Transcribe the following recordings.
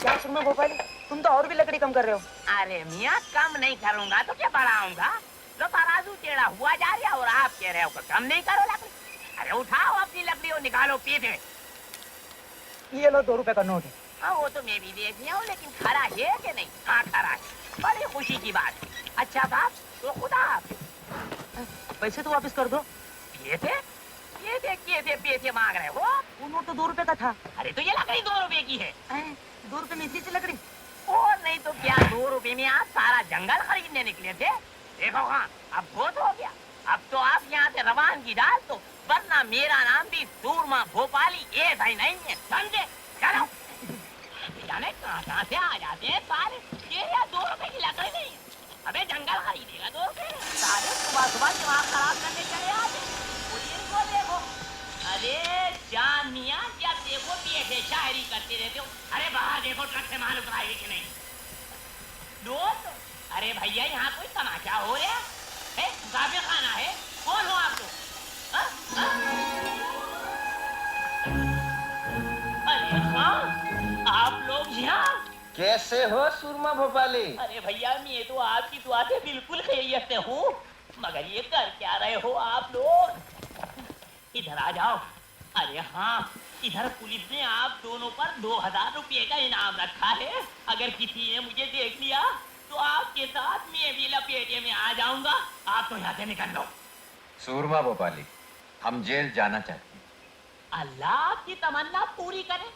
क्या सुरमा भोपाली, तुम तो और भी लकड़ी कम कर रहे हो। अरे मियाँ कम नहीं करूंगा तो क्या बढ़ाऊंगा? लो तराजू टेढ़ा हुआ जा रहा और आप कह रहे हो कि कम नहीं करो लकड़ी। अरे उठाओ अपनी लकड़ी और निकालो पीछे। ये लो 2 रुपए का नोट है। हाँ वो तो मैं भी देख लिया हूँ, लेकिन खरा है कि नहीं? हाँ खरा है, बड़ी खुशी की बात। अच्छा साहब तो खुदा हाफिज। पैसे तो वापस कर दो। पैसे मांग रहे हो? वो नोट तो 2 रुपए का था। अरे तो ये लकड़ी 2 रुपए की है। 2 रुपए में इतनी सी लकड़ी? और नहीं तो क्या, 2 रुपए में आप सारा जंगल खरीदने निकले थे? देखो हाँ अब बहुत हो गया, अब तो आप यहाँ से रवानगी डाल दो, वरना मेरा नाम भी सूरमा भोपाली ऐसा ही नहीं है, समझे? चलो। जाने कहाँ से आ जाते हैं सारे, ये या 2 रुपए की लकड़ी नहीं है। अबे जंगल खरीदेगा 2 रुपए, सारे सुबह सुबह दिमाग खराब करने चले आते। इनको देखो, अरे जान मियाँ जब देखो ऐसे शायरी करते रहते हो। अरे बाहर देखो ट्रक से माल उतराएगी कि नहीं? दोस्त, अरे भैया यहाँ कोई तमाशा हो रहा है? मुसाफिर खाना है? कौन हो आप लोग? अरे हाँ, आप लोग यहाँ कैसे हो सूरमा भोपाली? अरे भैया मैं तो आपकी दुआ से बिल्कुल खैरियत से हूँ, मगर ये कर क्या रहे हो आप लोग? इधर आ जाओ। अरे हाँ, इधर पुलिस ने आप दोनों पर 2000 रुपये का इनाम रखा है। अगर किसी ने मुझे देख लिया तो आपके साथ मैं भी लपेटे में आ जाऊंगा। आप तो यहाँ से निकल लो। सूरमा भोपाली, हम जेल जाना चाहते हैं। अल्लाह की तमन्ना पूरी करे।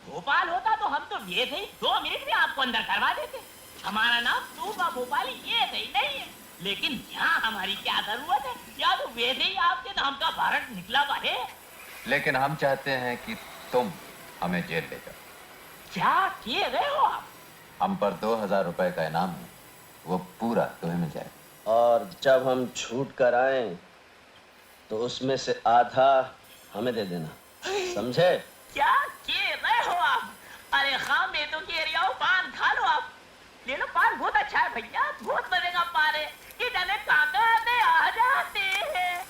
भोपाल होता तो हम तो वैसे ही 2 मिनट में आपको अंदर करवा देते। हमारा नाम सूरमा भोपाली ये सही नहीं है, लेकिन यहाँ हमारी क्या जरूरत है? या तो वैसे ही आपके नाम का भारत निकला हुआ है। लेकिन हम चाहते हैं कि तुम हमें जेल ले जाओ। क्या किए गए हो आप? हम पर 2000 रुपए का इनाम है, वो पूरा तुम्हें मिल जाएगा। और जब हम छूट कर आए तो उसमें से आधा हमें दे देना, समझे? क्या किए गए हो आप? अरे हाँ मैं तो कह रही हूँ पान खा लो आप। ले लो पान, बहुत अच्छा है भैया, बहुत मजे का पान है। इधर काका आ जाते हैं।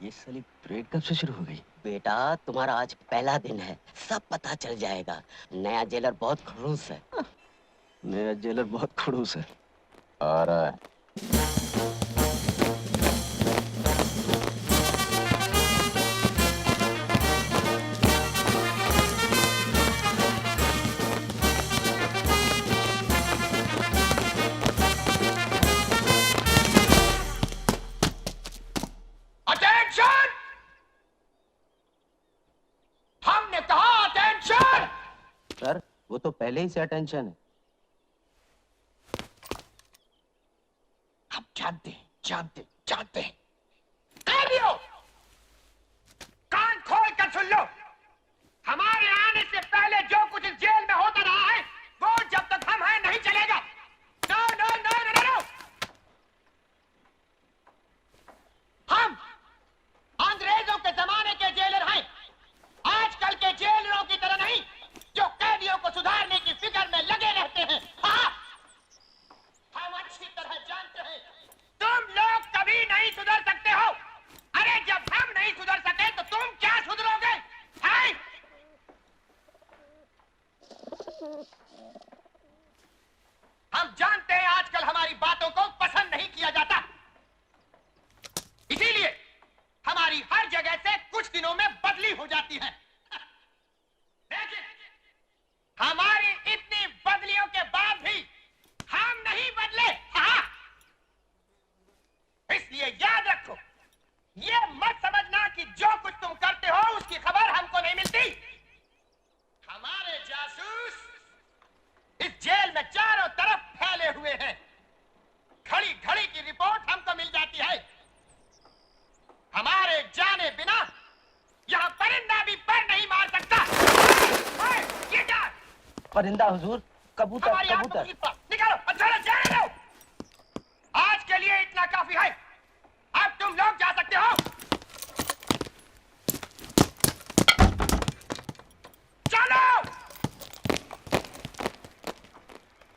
ये साली परेड कब से शुरू हो गई? बेटा तुम्हारा आज पहला दिन है, सब पता चल जाएगा। नया जेलर बहुत खड़ूस है। नया जेलर बहुत खड़ूस है। आ रहा है। सर वो तो पहले ही से अटेंशन है। हम जानते हैं। कान खोल कर सुन लो, हमारे आने से पहले जो कुछ इस जेल में होता रहा है वो जब तक हम हैं नहीं चलेगा। No no no no no, हम अंग्रेजों के जमाने के जेलर हैं, आजकल के जेलरों की तरह नहीं जो कैदियों को सुधारने की फिक्र में लगे रहते हैं। हाँ, हम अच्छी तरह जानते हैं तुम लोग कभी नहीं सुधर सकते हो। अरे जब हम नहीं सुधर सके तो तुम क्या सुधरोगे? हैं? हम जानते हैं आजकल हमारी बातों को पसंद नहीं किया जाता, इसीलिए हमारी हर जगह से कुछ दिनों में बदली हो जाती है। लेकिन हमारी इतनी बदलियों के बाद भी हम नहीं बदले। हाँ, इसलिए याद रखो, ये मत समझना कि जो कुछ तुम करते हो उसकी खबर हमको नहीं मिलती। हमारे जासूस इस जेल में चारों तरफ फैले हुए हैं, घड़ी घड़ी की रिपोर्ट हमको मिल जाती है। हमारे जाने बिना यहाँ परिंदा भी पर नहीं मार सकता। ये क्या? परिंदा हुजूर, कबूतर कबूतर। निकालो, अच्छा जाने दो। आज के लिए इतना काफी है, अब तुम लोग जा सकते हो। चलो।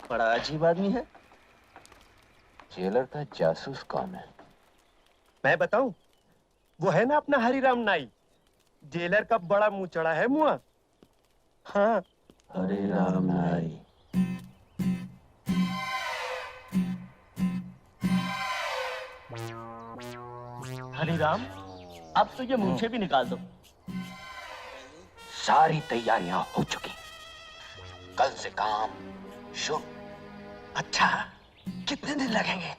बड़ा अजीब आदमी है। जेलर का जासूस कौन है? मैं बताऊं? वो है ना अपना हरिराम नाई, जेलर का बड़ा मुंह चढ़ा है मुआ। हाँ हरे राम नारी। हरी राम, अब तो ये मूछे भी निकाल दो। सारी तैयारियां हो चुकी, कल से काम शुरू। अच्छा, कितने दिन लगेंगे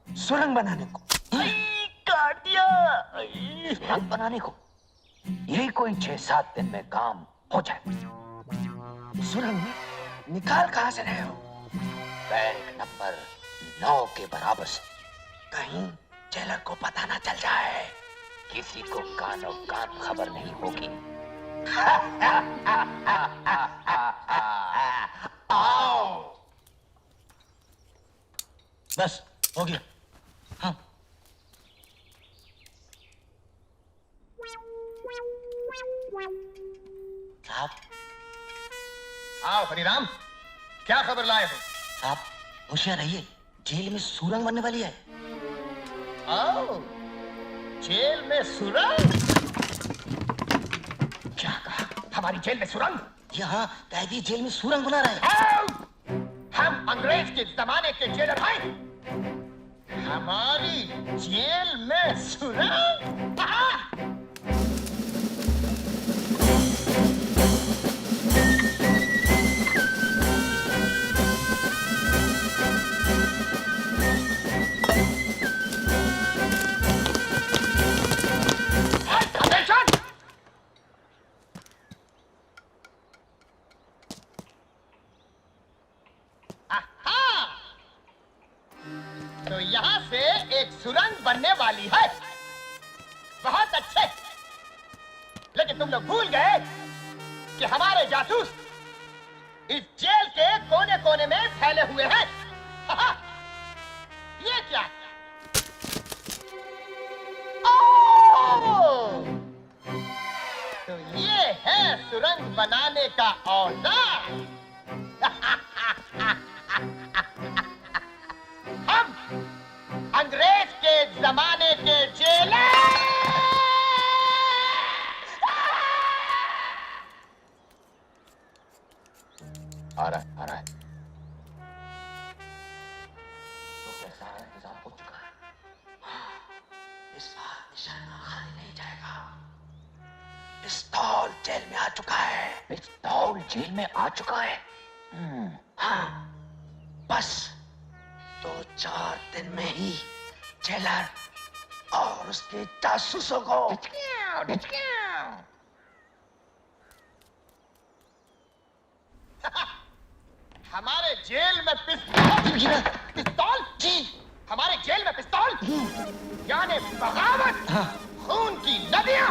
सुरंग बनाने को? काट दिया। सुरंग बनाने को यही कोई 6-7 दिन में काम हो जाए। सुरंग निकाल कहाँ से रहे हो? बैंक नंबर 9 के बराबर से। कहीं जेलर को पता ना चल जाए। किसी को कानो कान खबर नहीं होगी। आओ। बस हो गया। हाँ। साहब, आओ हरिराम, क्या खबर लाए हो? साहब होशियार रहिए, जेल में सुरंग बनने वाली है। आओ, जेल में सुरंग? क्या कहा? हमारी जेल में सुरंग? यहाँ कैदी जेल में सुरंग बना रहे हैं। आओ! हम अंग्रेज के जमाने के जेलर हैं। हमारी जेल में सुरंग? तो यहाँ से एक सुरंग बनने वाली है। बहुत अच्छे, लेकिन तुम लोग भूल गए कि हमारे जासूस इस जेल के कोने कोने में फैले हुए हैं। ये क्या? ओह! तो ये है सुरंग बनाने का औजार। हम अंग्रेज के जमाने के जेलर। आ रहा है। तो क्या सारा इंतजाम हो चुका है? इस बार निशाना खाली नहीं जाएगा। पिस्तौल जेल में आ चुका है। पिस्तौल जेल में आ चुका है। हाँ, बस 2-4 दिन में ही जेलर और उसके जासूसों को हमारे जेल में पिस्तौल? पिस्तौल? जी, हमारे जेल में पिस्तौल, यानी बगावत, खून की नदियां।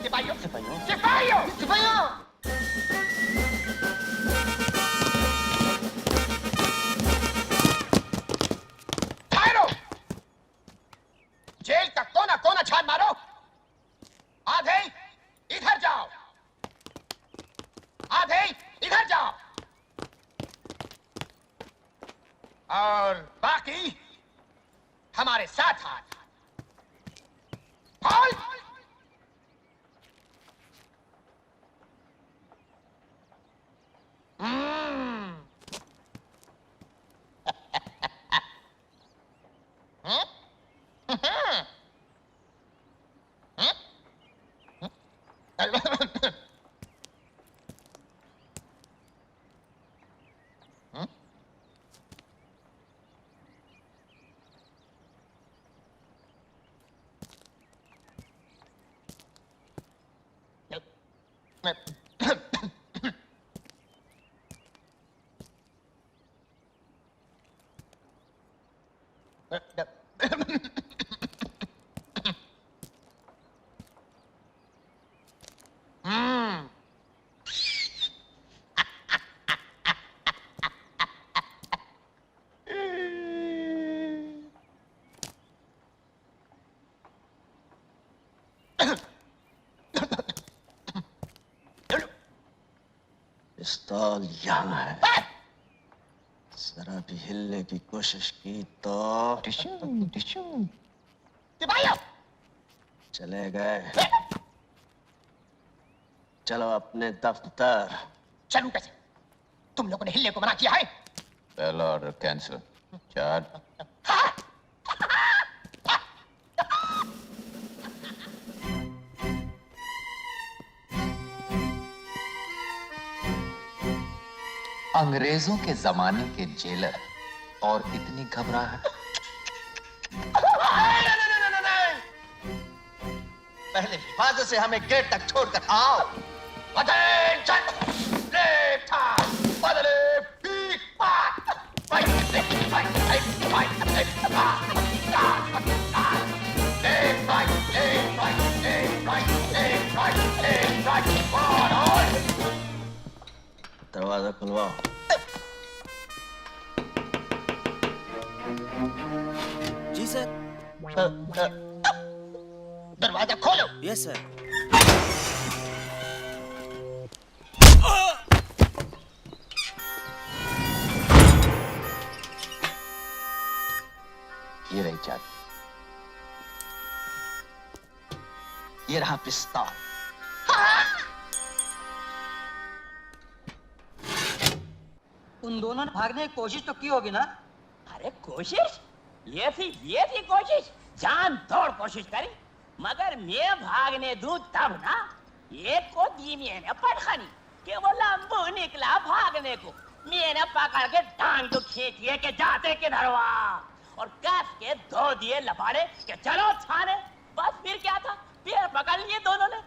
सिपाहियों, सिपाहियों, सिपाहियों, सिपाहियों। ठहरो! जेल का कोना कोना छान मारो। आधे इधर जाओ, आधे इधर जाओ, और बाकी हमारे साथ हाथ। बोल! पिस्तौल यहाँ है। जरा भी हिलने की कोशिश की तो सिपाहियों! चले गए। चलो अपने दफ्तर। चलूं कैसे? तुम लोगों ने हिलने को मना किया है। पहला ऑर्डर कैंसिल। 4 अंग्रेजों के जमाने के जेलर और इतनी घबराहट। पहले हिफाजत से हमें गेट तक छोड़कर आओ। अटेंशन! लेफ्ट हैंड, बदले पीक पाक। Right, left, right, left, right, left, left, right, left, right, left, right, left, right, left, right, forward. दरवाजा खुलवाओ। जी सर। दरवाजा खोलो। Yes sir. ये रही चाबी, ये रहा पिस्तौल। उन दोनों ने भागने की कोशिश तो की होगी ना? अरे कोशिश? ये थी कोशिश। जान तोड़ कोशिश करी, मगर मैं भागने दूं तब ना। एक को दी मैंने पटखनी कि वो लंबू निकला भागने को। मैंने पकड़ के टांग तो खींचिए के जाते किधर हुआ, और कस के धो दिए लपाड़े के चलो थाने। बस फिर क्या था, पैर पकड़ लिए दोनों ने।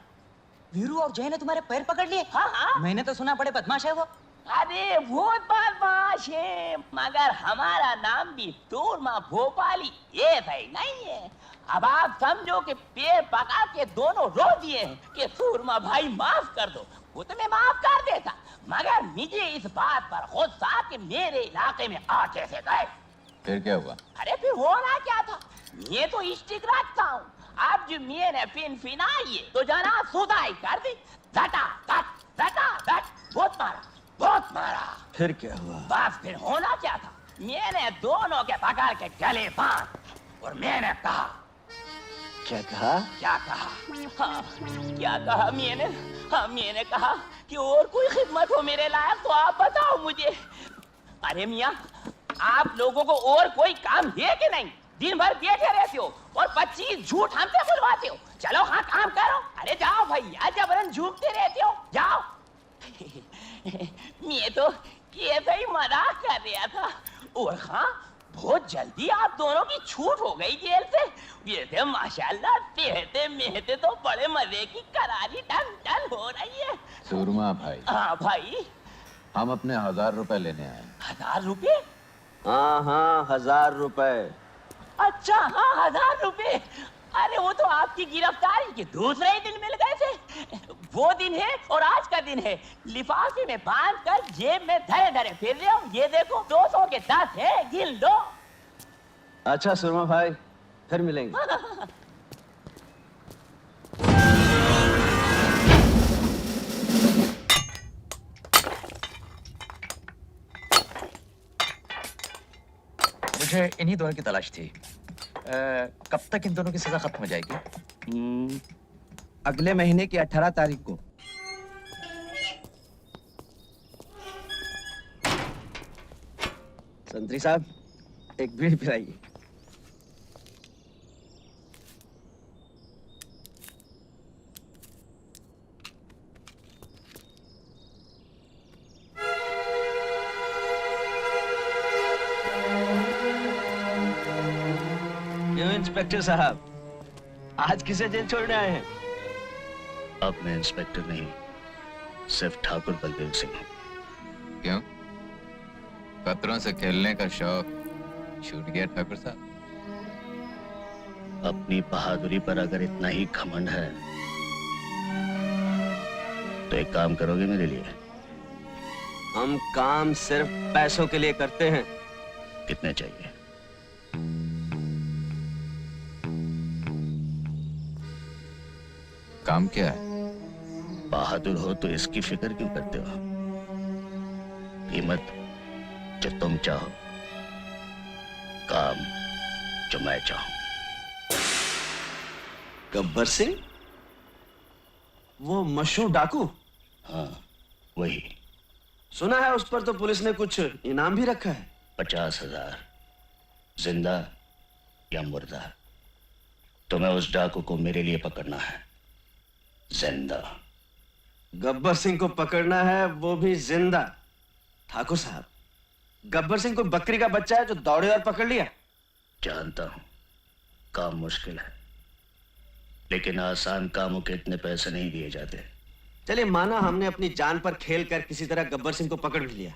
वीरू और जय ने तुम्हारे पैर पकड़ लिए? हाँ हाँ। मैंने तो सुना बड़े बदमाश है वो। अरे बहुत बदमाश है, मगर हमारा नाम भी सूरमा भोपाली ये सही नहीं है। अब आप समझो कि पैर पका के दोनों रो दिए हैं कि सूरमा भाई माफ कर दो। वो तो मैं माफ कर देता, मगर मुझे इस बात पर गुस्सा कि मेरे इलाके में आ कैसे गए। फिर क्या हुआ? अरे फिर होना क्या था, मैं तो स्टिक रखता हूँ। अब जो मैंने पिन फिनाई तो जना सुधाई कर दी। धटा धट बहुत मारा। फिर क्या हुआ? बस फिर होना क्या था, मैंने दोनों के पकड़ के गले बांध और मैंने कहा। क्या कहा? क्या कहा? हाँ, क्या कहा मैंने? हाँ, मैंने कहा कि और कोई खिदमत हो मेरे लायक तो आप बताओ मुझे। अरे मियाँ, आप लोगों को और कोई काम है कि नहीं? दिन भर बैठे रहते हो और 25 झूठ हमसे बुलवाते हो। चलो हाँ काम करो। अरे जाओ भैया, जबरन झूठते रहते हो, जाओ। मैं तो ऐसा ही मजाक कर रहा था। और हाँ, बहुत जल्दी आप दोनों की छूट हो गई जेल से। ये थे माशाल्लाह, सेहते मेहते तो बड़े मजे की करारी टन टन हो रही है। सूरमा भाई, हाँ भाई। हम अपने 1000 रुपए लेने आए। 1000 रुपए? हाँ 1000 रुपए। अच्छा हाँ, 1000 रुपए। अरे वो तो आपकी गिरफ्तारी के दूसरे ही दिन मिल गए थे। वो दिन है और आज का दिन है। लिफाफे में बांध कर जेब में धरे धरे फिर रहे हो। ये देखो 200 के 10 है, गिन लो। अच्छा सुरमा भाई, फिर मिलेंगे। मुझे इन्हीं दोनों की तलाश थी। कब तक इन दोनों की सजा खत्म हो जाएगी? अगले महीने की 18 तारीख को। संतरी साहब, एक बीड़ी पिलाइए। क्यों इंस्पेक्टर साहब, आज किसे जेल छोड़ने आए हैं? अब मैं इंस्पेक्टर नहीं, सिर्फ ठाकुर बलदेव सिंह हूँ। क्यों? खतरों से खेलने का शौक छूट गया ठाकुर साहब? अपनी बहादुरी पर अगर इतना ही घमंड है तो एक काम करोगे मेरे लिए? हम काम सिर्फ पैसों के लिए करते हैं। कितने चाहिए? काम क्या है? बहादुर हो तो इसकी फिक्र क्यों करते हो? कीमत जो तुम चाहो, काम जो मैं चाहूं। गब्बर सिंह, वो मशहूर डाकू हाँ वही। सुना है उस पर तो पुलिस ने कुछ इनाम भी रखा है। 50,000 जिंदा या मुर्दा, तुम्हें उस डाकू को मेरे लिए पकड़ना है, जिंदा। गब्बर सिंह को पकड़ना है, वो भी जिंदा। ठाकुर साहब, गब्बर सिंह कोई बकरी का बच्चा है जो दौड़े और पकड़ लिया? जानता हूं काम मुश्किल है, लेकिन आसान कामों के इतने पैसे नहीं दिए जाते। चलिए माना हमने अपनी जान पर खेल कर किसी तरह गब्बर सिंह को पकड़ भी लिया।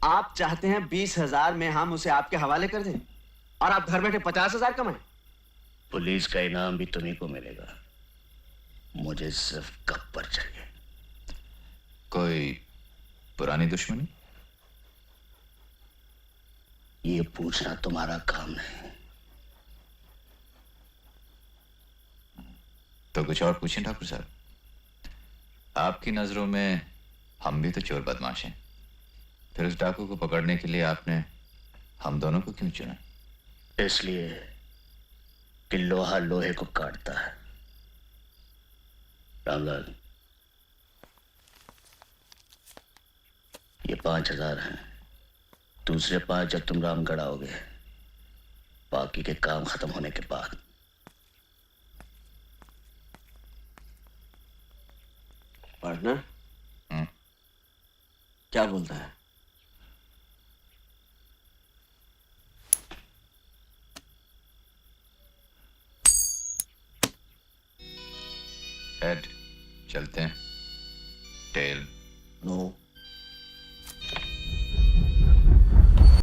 आप चाहते हैं 20,000 में हम उसे आपके हवाले कर दें और आप घर बैठे 50,000 कमाएं? पुलिस का इनाम भी तुम्हीं को मिलेगा, मुझे सिर्फ गब्बर चाहिए। कोई पुरानी दुश्मनी? ये पूछना तुम्हारा काम नहीं। तो कुछ और पूछें ठाकुर साहब। आपकी नजरों में हम भी तो चोर बदमाश हैं, फिर उस डाकू को पकड़ने के लिए आपने हम दोनों को क्यों चुना? इसलिए कि लोहा लोहे को काटता है। रामलाल, ये 5,000 हैं, दूसरे 5 जब तुम रामगढ़ आओगे, बाकी के काम खत्म होने के बाद। पार्टनर क्या बोलता है? हेड चलते हैं, टेल नो